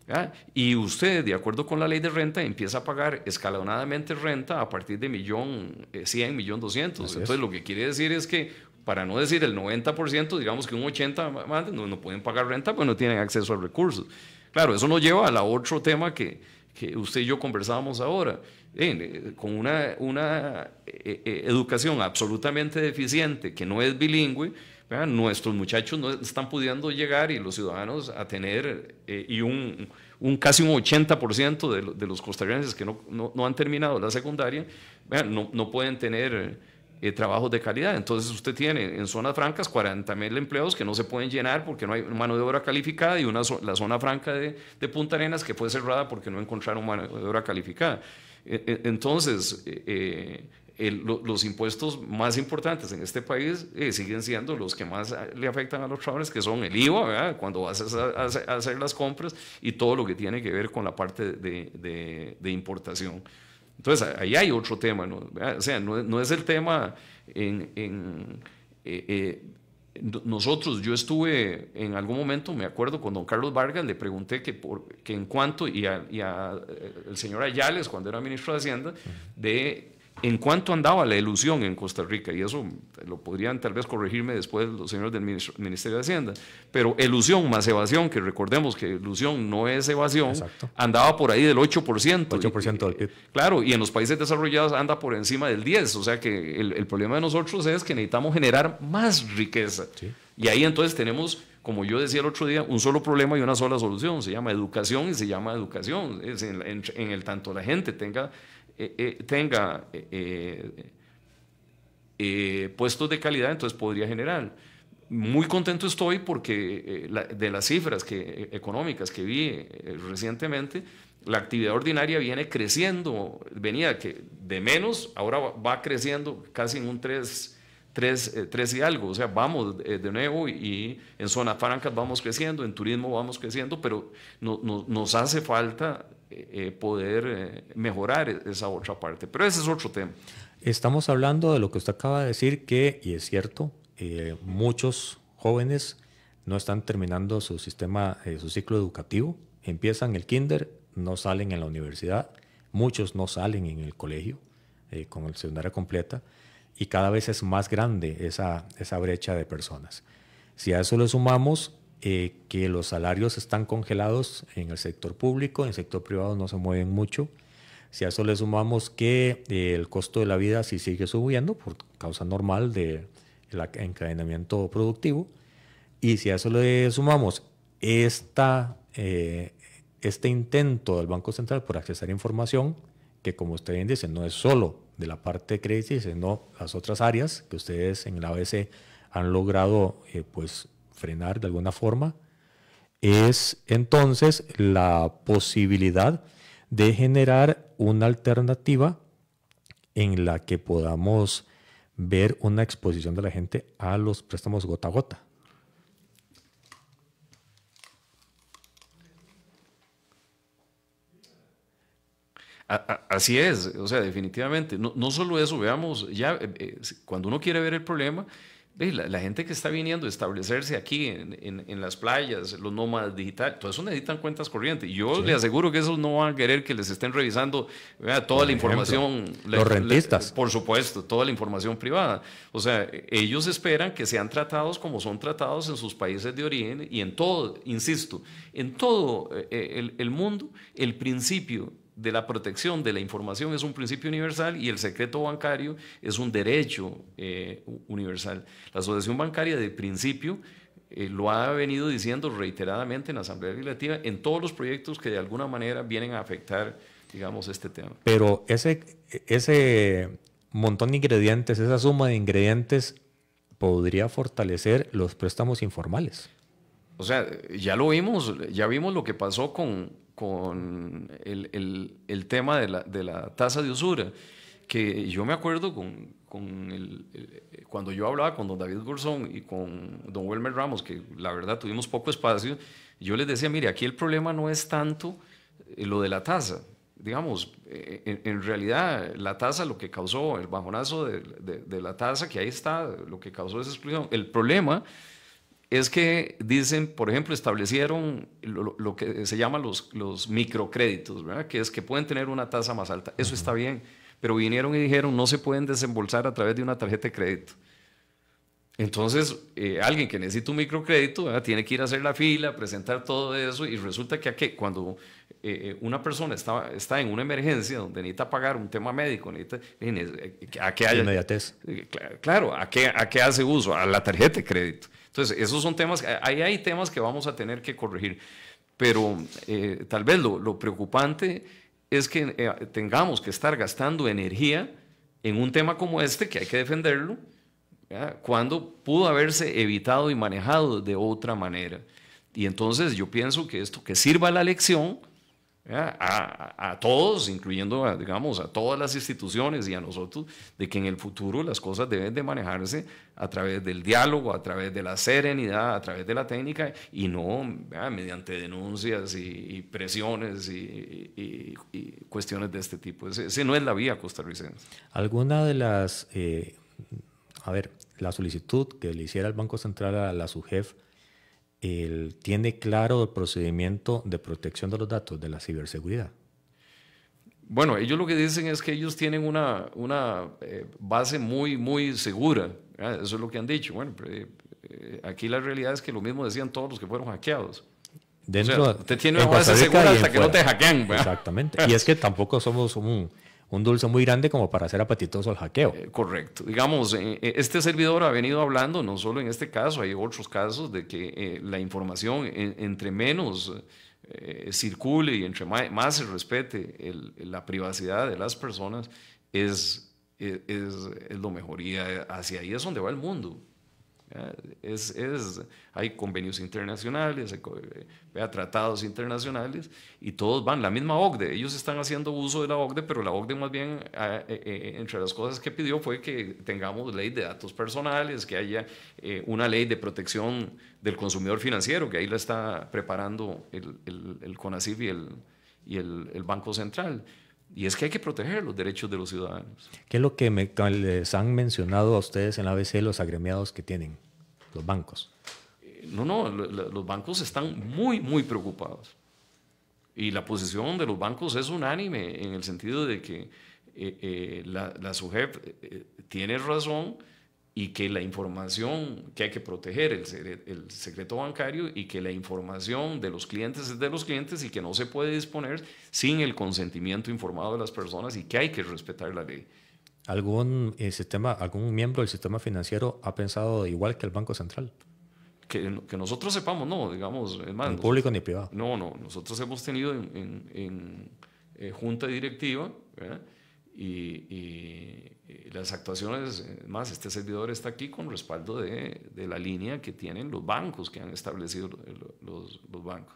¿Ya? Y usted, de acuerdo con la ley de renta, empieza a pagar escalonadamente renta a partir de 1.100.000, 1.200.000. Entonces, lo que quiere decir es que, para no decir el 90%, digamos que un 80% más, no pueden pagar renta, pues no tienen acceso a recursos. Claro, eso nos lleva al otro tema que usted y yo conversábamos ahora. Con una educación absolutamente deficiente, que no es bilingüe, nuestros muchachos no están pudiendo llegar y los ciudadanos a tener, y casi un 80% de los costarricenses que no han terminado la secundaria, no pueden tener trabajos de calidad. Entonces usted tiene en zonas francas 40.000 empleos que no se pueden llenar porque no hay mano de obra calificada, y la zona franca de Punta Arenas que fue cerrada porque no encontraron mano de obra calificada. Entonces, los impuestos más importantes en este país siguen siendo los que más le afectan a los trabajadores, que son el IVA, ¿verdad?, cuando vas a hacer las compras, y todo lo que tiene que ver con la parte de importación. Entonces, ahí hay otro tema, ¿no? O sea, no es el tema nosotros, yo estuve en algún momento, me acuerdo, con don Carlos Vargas, le pregunté que en cuanto, y el señor Ayales, cuando era ministro de Hacienda, en cuánto andaba la elusión en Costa Rica, y eso lo podrían tal vez corregirme después los señores del Ministerio de Hacienda, pero elusión más evasión, que recordemos que elusión no es evasión. Exacto. Andaba por ahí del 8%. 8% del PIB. Claro, y en los países desarrollados anda por encima del 10%, o sea que el problema de nosotros es que necesitamos generar más riqueza. Sí. Y ahí entonces tenemos, como yo decía el otro día, un solo problema y una sola solución, se llama educación y se llama educación. Es en el tanto la gente tenga puestos de calidad, entonces podría generar. Muy contento estoy porque de las cifras económicas que vi recientemente, la actividad ordinaria viene creciendo, venía de menos, ahora va creciendo casi en un 3 y algo, o sea, vamos de nuevo, y en zonas francas vamos creciendo, en turismo vamos creciendo, pero nos hace falta poder mejorar esa otra parte, pero ese es otro tema. Estamos hablando de lo que usted acaba de decir, y es cierto, muchos jóvenes no están terminando su ciclo educativo, empiezan el kinder, no salen en la universidad, muchos no salen en el colegio con el secundaria completa, y cada vez es más grande esa brecha de personas. Si a eso le sumamos que los salarios están congelados en el sector público, en el sector privado no se mueven mucho, si a eso le sumamos que el costo de la vida sí sigue subiendo por causa normal del encadenamiento productivo, Y si a eso le sumamos este intento del Banco Central por accesar información, que como usted bien dice, no es solo de la parte crediticia, sino las otras áreas que ustedes en la ABC han logrado pues frenar de alguna forma, es entonces la posibilidad de generar una alternativa en la que podamos ver una exposición de la gente a los préstamos gota a gota. Así es, o sea, definitivamente. No solo eso, veamos, ya cuando uno quiere ver el problema, la gente que está viniendo a establecerse aquí en las playas, los nómadas digitales, todo eso necesitan cuentas corrientes. Y yo le aseguro que esos no van a querer que les estén revisando toda la información. Los rentistas. Por supuesto, toda la información privada. O sea, ellos esperan que sean tratados como son tratados en sus países de origen y en todo, insisto, en todo el mundo, el principio de la protección de la información es un principio universal y el secreto bancario es un derecho universal. La Asociación Bancaria de principio lo ha venido diciendo reiteradamente en la Asamblea Legislativa en todos los proyectos que de alguna manera vienen a afectar, digamos, este tema. Pero ese montón de ingredientes, esa suma de ingredientes podría fortalecer los préstamos informales. O sea, ya lo vimos, ya vimos lo que pasó con el tema de la tasa de usura, que yo me acuerdo cuando yo hablaba con don David Gurzón y con don Wilmer Ramos, que la verdad tuvimos poco espacio, yo les decía, mire, aquí el problema no es tanto lo de la tasa. Digamos, en realidad la tasa, lo que causó el bajonazo de la tasa, que ahí está, lo que causó esa exclusión, el problema es que dicen, por ejemplo, establecieron lo que se llama los microcréditos, ¿verdad? Que es que pueden tener una tasa más alta. Eso está bien, pero vinieron y dijeron no se pueden desembolsar a través de una tarjeta de crédito. Entonces, alguien que necesita un microcrédito, ¿verdad? Tiene que ir a hacer la fila, presentar todo eso y resulta que cuando una persona está en una emergencia donde necesita pagar un tema médico, ¿a qué haya? Inmediatez. Claro, ¿a qué hace uso? A la tarjeta de crédito. Entonces, esos son temas, ahí hay temas que vamos a tener que corregir, pero tal vez lo preocupante es que tengamos que estar gastando energía en un tema como este, que hay que defenderlo, ¿verdad? Cuando pudo haberse evitado y manejado de otra manera. Y entonces yo pienso que esto que sirva la lección a todos, incluyendo digamos, a todas las instituciones y a nosotros, de que en el futuro las cosas deben de manejarse a través del diálogo, a través de la serenidad, a través de la técnica y no mediante denuncias y presiones y cuestiones de este tipo. Ese no es la vía costarricense. ¿Alguna de las, la solicitud que le hiciera el Banco Central a la SUGEF tiene claro el procedimiento de protección de los datos de la ciberseguridad? Bueno, ellos lo que dicen es que ellos tienen una base muy, muy segura. Eso es lo que han dicho. Bueno, aquí la realidad es que lo mismo decían todos los que fueron hackeados. Usted tiene una base segura hasta que no te hackean. Exactamente. Y es que tampoco somos un dulce muy grande como para hacer apetitoso el hackeo. Correcto. Digamos, este servidor ha venido hablando, no solo en este caso, hay otros casos de que la información, entre menos circule y entre más se respete la privacidad de las personas, es lo mejor. Y hacia ahí es donde va el mundo. Hay convenios internacionales, hay tratados internacionales y todos van, la misma OCDE, ellos están haciendo uso de la OCDE, pero la OCDE más bien, entre las cosas que pidió fue que tengamos ley de datos personales, que haya una ley de protección del consumidor financiero, que ahí la está preparando el CONACYT y el Banco Central. Y es que hay que proteger los derechos de los ciudadanos. ¿Qué es lo que les han mencionado a ustedes en la ABC los agremiados que tienen los bancos? Los bancos están muy, muy preocupados. Y la posición de los bancos es unánime en el sentido de que la SUGEF tiene razón y que la información que hay que proteger, el secreto bancario, y que la información de los clientes es de los clientes y que no se puede disponer sin el consentimiento informado de las personas y que hay que respetar la ley. ¿Algún miembro del sistema financiero ha pensado igual que el Banco Central? que nosotros sepamos, no, digamos, es más, ni público ni privado. No, nosotros hemos tenido en junta directiva, ¿verdad? Y las actuaciones, más este servidor está aquí con respaldo de la línea que tienen los bancos, que han establecido los bancos.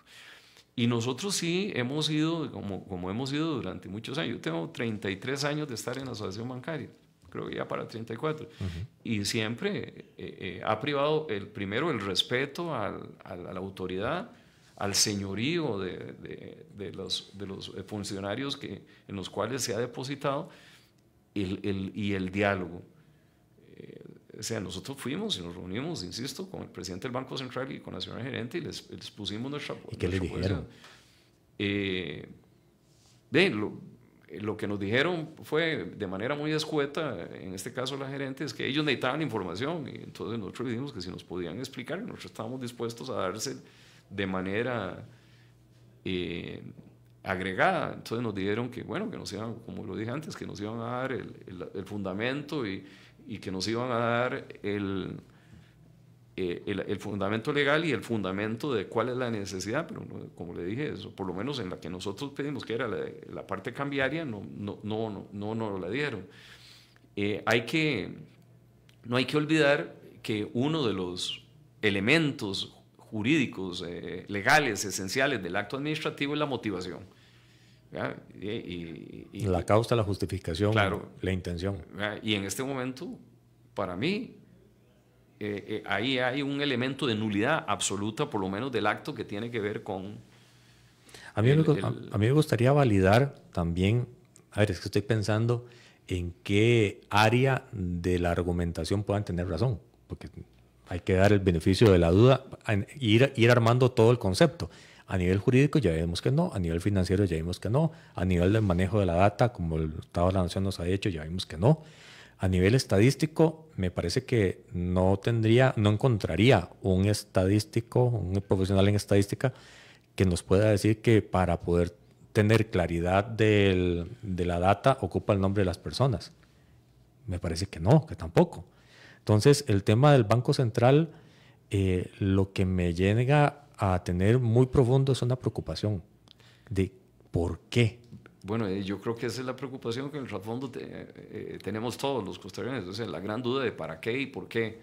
Y nosotros sí hemos ido, como hemos ido durante muchos años. Yo tengo 33 años de estar en la asociación bancaria, creo que ya para 34, y siempre ha privado primero el respeto a la autoridad, al señorío de los funcionarios en los cuales se ha depositado y el diálogo. O sea, nosotros fuimos y nos reunimos, insisto, con el presidente del Banco Central y con la señora gerente y les pusimos nuestra posición. ¿Y qué les dijeron? Lo que nos dijeron fue de manera muy escueta, en este caso la gerente, es que ellos necesitaban información y entonces nosotros dijimos que si nos podían explicar, nosotros estábamos dispuestos a darse de manera agregada. Entonces nos dijeron que, bueno, que nos iban, como lo dije antes, que nos iban a dar el fundamento y que nos iban a dar el fundamento legal y el fundamento de cuál es la necesidad, pero no, como le dije, eso, por lo menos en la que nosotros pedimos, que era la parte cambiaria, no la dieron. No hay que olvidar que uno de los elementos jurídicos, legales, esenciales del acto administrativo es la motivación. La causa, la justificación, claro, la intención. Y en este momento, para mí, ahí hay un elemento de nulidad absoluta, por lo menos del acto que tiene que ver con... A mí me gustaría validar también, a ver, es que estoy pensando en qué área de la argumentación puedan tener razón, porque hay que dar el beneficio de la duda, ir armando todo el concepto. A nivel jurídico ya vemos que no, a nivel financiero ya vimos que no, a nivel del manejo de la data, como el Estado de la Nación nos ha hecho, ya vimos que no. A nivel estadístico, me parece que no encontraría un estadístico, un profesional en estadística que nos pueda decir que para poder tener claridad de la data ocupa el nombre de las personas. Me parece que no, que tampoco. Entonces, el tema del Banco Central, lo que me llega a tener muy profundo es una preocupación de ¿por qué? Bueno, yo creo que esa es la preocupación que en el trasfondo tenemos todos los costarricenses. O sea, la gran duda de para qué y por qué.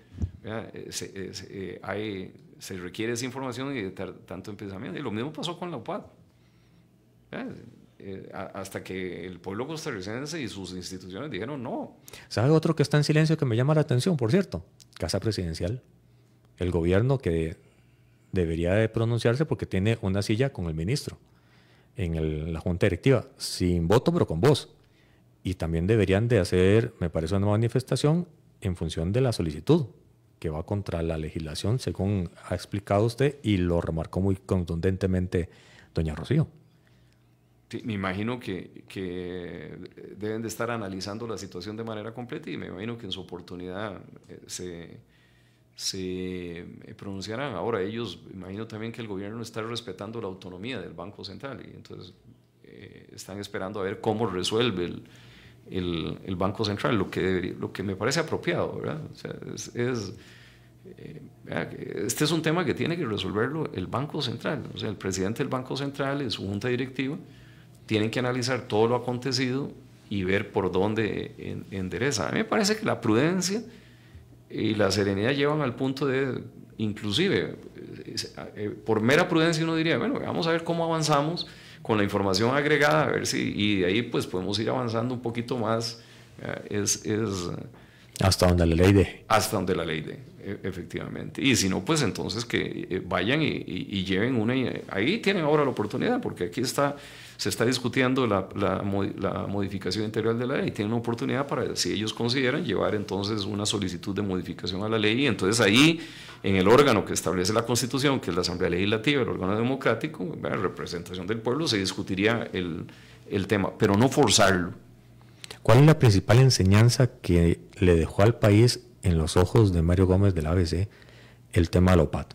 Se requiere esa información y de tanto empezamiento. Y lo mismo pasó con la UPAD. Hasta que el pueblo costarricense y sus instituciones dijeron no. ¿Sabe otro que está en silencio que me llama la atención, por cierto? Casa Presidencial. El gobierno que debería de pronunciarse porque tiene una silla con el ministro en la junta directiva, sin voto pero con voz. Y también deberían de hacer, me parece, una manifestación en función de la solicitud que va contra la legislación, según ha explicado usted y lo remarcó muy contundentemente doña Rocío. Sí, me imagino que deben de estar analizando la situación de manera completa y me imagino que en su oportunidad se pronunciarán. Ahora ellos, imagino también que el gobierno está respetando la autonomía del Banco Central y entonces están esperando a ver cómo resuelve el Banco Central, lo que me parece apropiado, ¿verdad? O sea, este es un tema que tiene que resolverlo el Banco Central. O sea, el presidente del Banco Central y su junta directiva tienen que analizar todo lo acontecido y ver por dónde endereza. A mí me parece que la prudencia y la serenidad llevan al punto de, inclusive, por mera prudencia uno diría, bueno, vamos a ver cómo avanzamos con la información agregada, a ver si, y de ahí pues podemos ir avanzando un poquito más, hasta donde la ley dé. Hasta donde la ley dé, efectivamente. Y si no, pues entonces que vayan y lleven una, ahí tienen ahora la oportunidad, porque aquí se está discutiendo la modificación integral de la ley. Tienen una oportunidad para, si ellos consideran, llevar entonces una solicitud de modificación a la ley. Y entonces ahí, en el órgano que establece la Constitución, que es la Asamblea Legislativa, el órgano democrático, la representación del pueblo, se discutiría el tema, pero no forzarlo. ¿Cuál es la principal enseñanza que le dejó al país en los ojos de Mario Gómez del ABC el tema de la OPAT?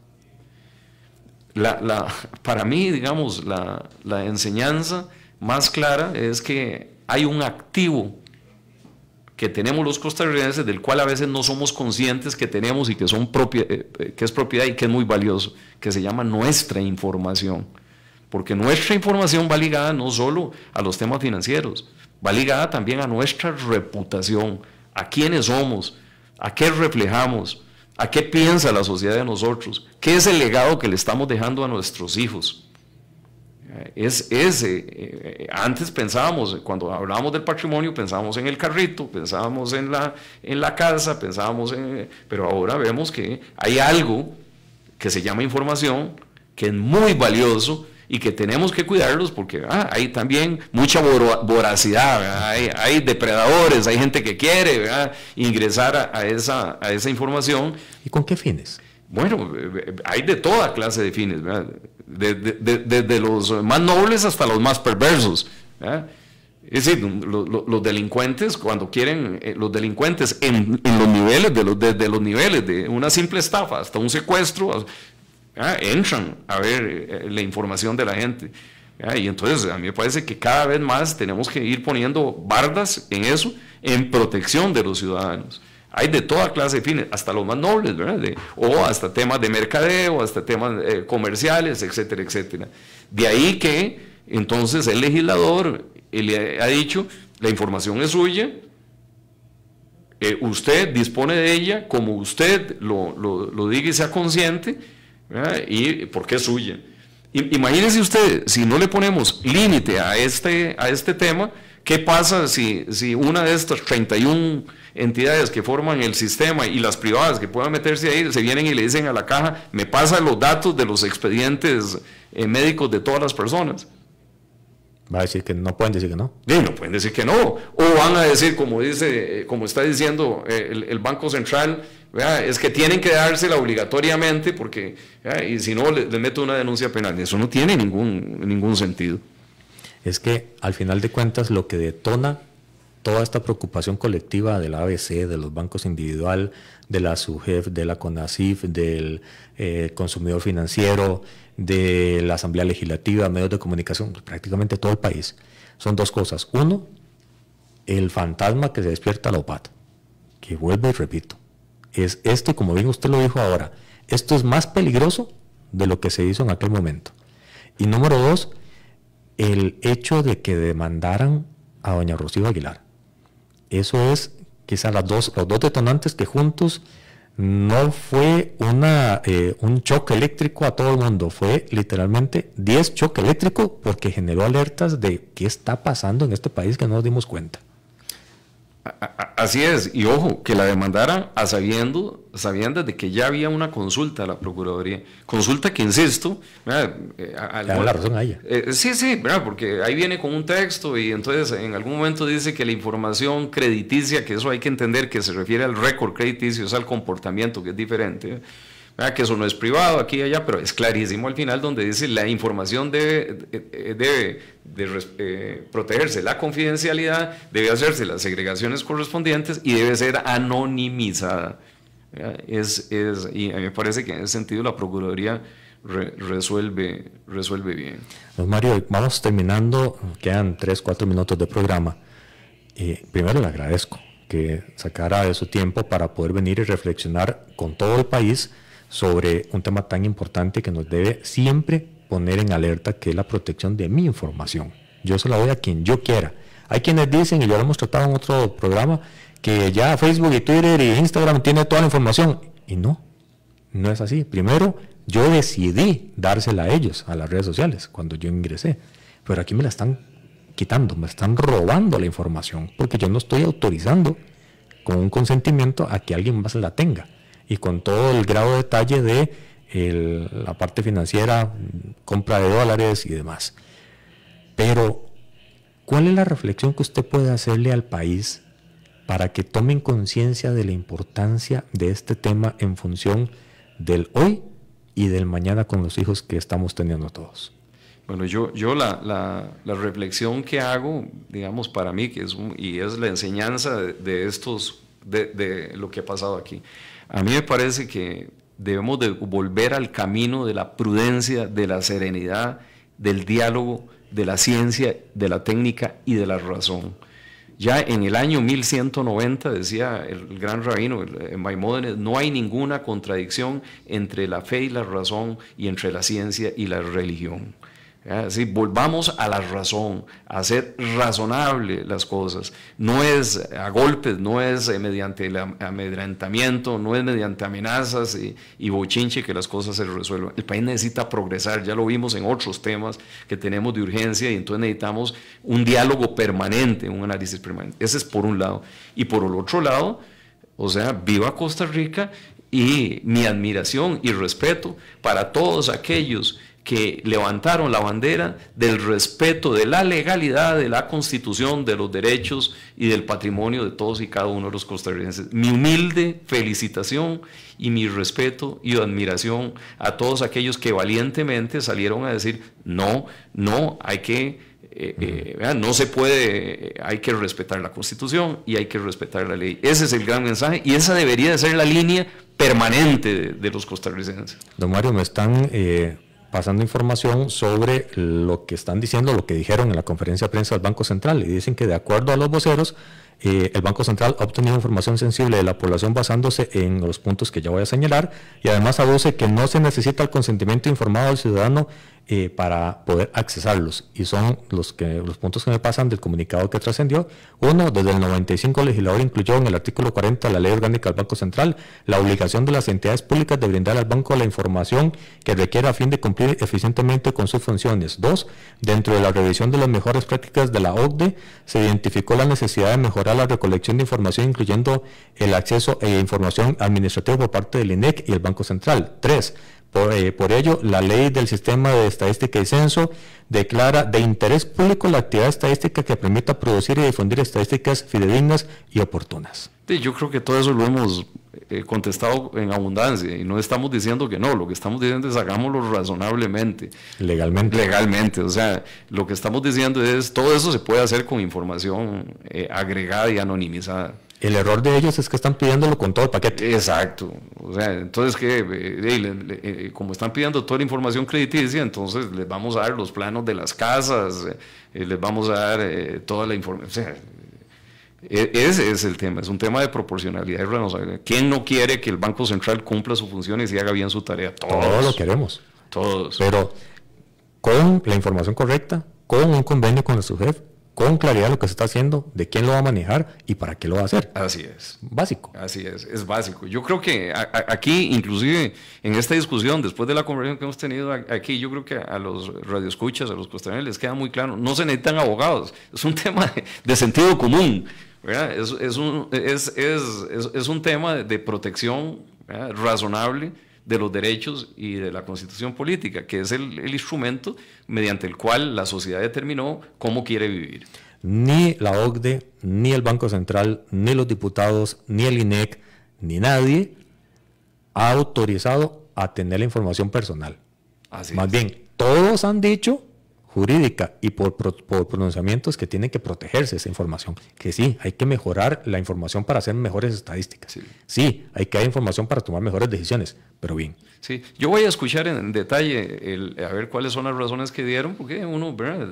Para mí, digamos, la enseñanza más clara es que hay un activo que tenemos los costarricenses, del cual a veces no somos conscientes que tenemos y que es propiedad y que es muy valioso, que se llama nuestra información. Porque nuestra información va ligada no solo a los temas financieros, va ligada también a nuestra reputación, a quiénes somos, a qué reflejamos, a qué piensa la sociedad de nosotros, qué es el legado que le estamos dejando a nuestros hijos. Antes pensábamos, cuando hablábamos del patrimonio, pensábamos en el carrito, pensábamos en la casa, pero ahora vemos que hay algo que se llama información, que es muy valioso y que tenemos que cuidarlos porque hay también mucha voracidad, hay depredadores, hay gente que quiere, ¿verdad?, ingresar a esa información. ¿Y con qué fines? Bueno, hay de toda clase de fines, ¿verdad? Desde los más nobles hasta los más perversos, ¿verdad? Es decir, los delincuentes, cuando quieren, los delincuentes en los niveles, desde los niveles de una simple estafa hasta un secuestro, entran a ver la información de la gente. Y entonces a mí me parece que cada vez más tenemos que ir poniendo bardas en eso, en protección de los ciudadanos. Hay de toda clase de fines, hasta los más nobles, ¿verdad? O hasta temas de mercadeo, hasta temas comerciales, etcétera, etcétera. De ahí que entonces el legislador le ha dicho, la información es suya, usted dispone de ella como usted lo diga y sea consciente, ¿verdad? Y porque es suya. Imagínese usted, si no le ponemos límite a este tema, ¿qué pasa si una de estas 31 entidades que forman el sistema y las privadas que puedan meterse ahí, se vienen y le dicen a la caja, me pasan los datos de los expedientes médicos de todas las personas? Va a decir que no, pueden decir que no. Sí, no pueden decir que no. O van a decir, como está diciendo el Banco Central, ¿verdad?, es que tienen que dársela obligatoriamente porque, y si no, les meto una denuncia penal. Eso no tiene ningún sentido. Es que al final de cuentas lo que detona toda esta preocupación colectiva de la ABC, de los bancos individual, de la SUGEF, de la CONACYF, del consumidor financiero, de la Asamblea Legislativa, medios de comunicación, prácticamente todo el país, son dos cosas. Uno, el fantasma que se despierta a la OPAT, que vuelvo y repito, es esto, como bien usted lo dijo ahora, esto es más peligroso de lo que se hizo en aquel momento. Y número dos, el hecho de que demandaran a doña Rocío Aguilar. Eso es quizás los dos detonantes que juntos no fue un choque eléctrico a todo el mundo, fue literalmente 10 choques eléctricos porque generó alertas de qué está pasando en este país que no nos dimos cuenta. Así es, y ojo, que la demandaran a sabiendas de que ya había una consulta a la Procuraduría, consulta que, insisto, le da la razón a ella. Sí, ¿verdad?, porque ahí viene con un texto y entonces en algún momento dice que la información crediticia, que eso hay que entender que se refiere al récord crediticio, es al comportamiento, que es diferente, que eso no es privado aquí y allá, pero es clarísimo al final donde dice la información debe protegerse la confidencialidad, debe hacerse las segregaciones correspondientes y debe ser anonimizada. Y a mí me parece que en ese sentido la Procuraduría resuelve bien. Don Mario, vamos terminando, quedan 3-4 minutos de programa. Primero le agradezco que sacara de su tiempo para poder venir y reflexionar con todo el país sobre un tema tan importante que nos debe siempre poner en alerta, que es la protección de mi información. Yo se la doy a quien yo quiera. Hay quienes dicen, y ya lo hemos tratado en otro programa, que ya Facebook y Twitter y Instagram tiene toda la información. Y no es así. Primero, yo decidí dársela a ellos, a las redes sociales, cuando yo ingresé. Pero aquí me la están quitando, me están robando la información, porque yo no estoy autorizando con un consentimiento a que alguien más la tenga. Y con todo el grado de detalle de la parte financiera, compra de dólares y demás. Pero, ¿cuál es la reflexión que usted puede hacerle al país para que tomen conciencia de la importancia de este tema en función del hoy y del mañana con los hijos que estamos teniendo todos? Bueno, yo la reflexión que hago, digamos, para mí, y es la enseñanza de lo que ha pasado aquí. A mí me parece que debemos de volver al camino de la prudencia, de la serenidad, del diálogo, de la ciencia, de la técnica y de la razón. Ya en el año 1190, decía el gran rabino Maimónides, no hay ninguna contradicción entre la fe y la razón y entre la ciencia y la religión. Así, volvamos a la razón, a hacer razonable las cosas. No es a golpes, no es mediante el amedrentamiento, no es mediante amenazas y bochinche que las cosas se resuelvan. El país necesita progresar, ya lo vimos en otros temas que tenemos de urgencia, y entonces necesitamos un diálogo permanente, un análisis permanente. Ese es por un lado. Y por el otro lado, o sea, viva Costa Rica, y mi admiración y respeto para todos aquellos que levantaron la bandera del respeto de la legalidad, de la Constitución, de los derechos y del patrimonio de todos y cada uno de los costarricenses. Mi humilde felicitación y mi respeto y admiración a todos aquellos que valientemente salieron a decir no, hay que... no se puede, hay que respetar la Constitución y hay que respetar la ley. Ese es el gran mensaje, y esa debería de ser la línea permanente de los costarricenses. Don Mario, me están pasando información sobre lo que están diciendo, lo que dijeron en la conferencia de prensa del Banco Central, y dicen que de acuerdo a los voceros, el Banco Central ha obtenido información sensible de la población basándose en los puntos que ya voy a señalar, y además aduce que no se necesita el consentimiento informado del ciudadano para poder accesarlos, y son los puntos que me pasan del comunicado que trascendió. Uno, desde el 95 el legislador incluyó en el artículo 40 de la Ley Orgánica del Banco Central la obligación de las entidades públicas de brindar al banco la información que requiera a fin de cumplir eficientemente con sus funciones. Dos, dentro de la revisión de las mejores prácticas de la OCDE, se identificó la necesidad de mejorar la recolección de información, incluyendo el acceso a información administrativa por parte del INEC y el Banco Central. Tres, por ello, la ley del Sistema de Estadística y Censo declara de interés público la actividad estadística que permita producir y difundir estadísticas fidedignas y oportunas. Sí, yo creo que todo eso lo hemos contestado en abundancia, y no estamos diciendo que no, lo que estamos diciendo es hagámoslo razonablemente. Legalmente, o sea, lo que estamos diciendo es todo eso se puede hacer con información agregada y anonimizada. El error de ellos es que están pidiéndolo con todo el paquete. Exacto. O sea, entonces, como están pidiendo toda la información crediticia, entonces les vamos a dar los planos de las casas, les vamos a dar toda la información. O sea, ese es el tema, es un tema de proporcionalidad y responsabilidad. ¿Quién no quiere que el Banco Central cumpla su funciones y haga bien su tarea? Todos lo queremos. Todos. Pero con la información correcta, con un convenio con el SUGEF, con claridad lo que se está haciendo, de quién lo va a manejar y para qué lo va a hacer. Así es. Básico. Así es básico. Yo creo que aquí, inclusive en esta discusión, después de la conversación que hemos tenido aquí, yo creo que a los radioescuchas, a los costarricenses les queda muy claro, no se necesitan abogados, es un tema de sentido común, ¿verdad? Es un tema de protección, ¿verdad?, razonable de los derechos y de la Constitución política, que es el instrumento mediante el cual la sociedad determinó cómo quiere vivir. Ni la OCDE, ni el Banco Central, ni los diputados, ni el INEC, ni nadie ha autorizado a tener la información personal. Más bien, todos han dicho jurídica y por pronunciamientos que tienen que protegerse esa información, que sí, hay que mejorar la información para hacer mejores estadísticas, sí, hay que dar información para tomar mejores decisiones, pero bien. Sí, yo voy a escuchar en detalle a ver cuáles son las razones que dieron, porque uno, ¿verdad?,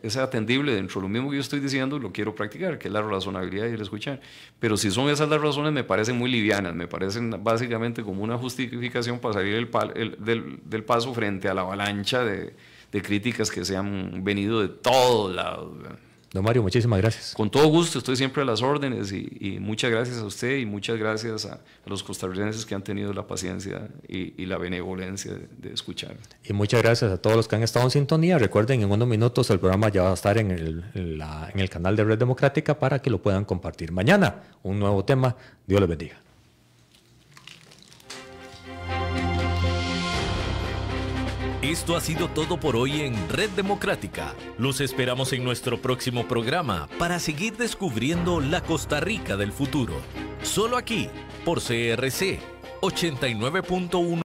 es atendible dentro de lo mismo que yo estoy diciendo, lo quiero practicar, que es la razonabilidad y el escuchar, pero si son esas las razones me parecen muy livianas, me parecen básicamente como una justificación para salir del paso frente a la avalancha de críticas que se han venido de todos lados. Don Mario, muchísimas gracias. Con todo gusto, estoy siempre a las órdenes, y muchas gracias a usted y muchas gracias a los costarricenses que han tenido la paciencia y la benevolencia de escuchar. Y muchas gracias a todos los que han estado en sintonía. Recuerden, en unos minutos el programa ya va a estar en el canal de Red Democrática para que lo puedan compartir. Mañana, un nuevo tema. Dios les bendiga. Esto ha sido todo por hoy en Red Democrática. Los esperamos en nuestro próximo programa para seguir descubriendo la Costa Rica del futuro. Solo aquí, por CRC 89.1.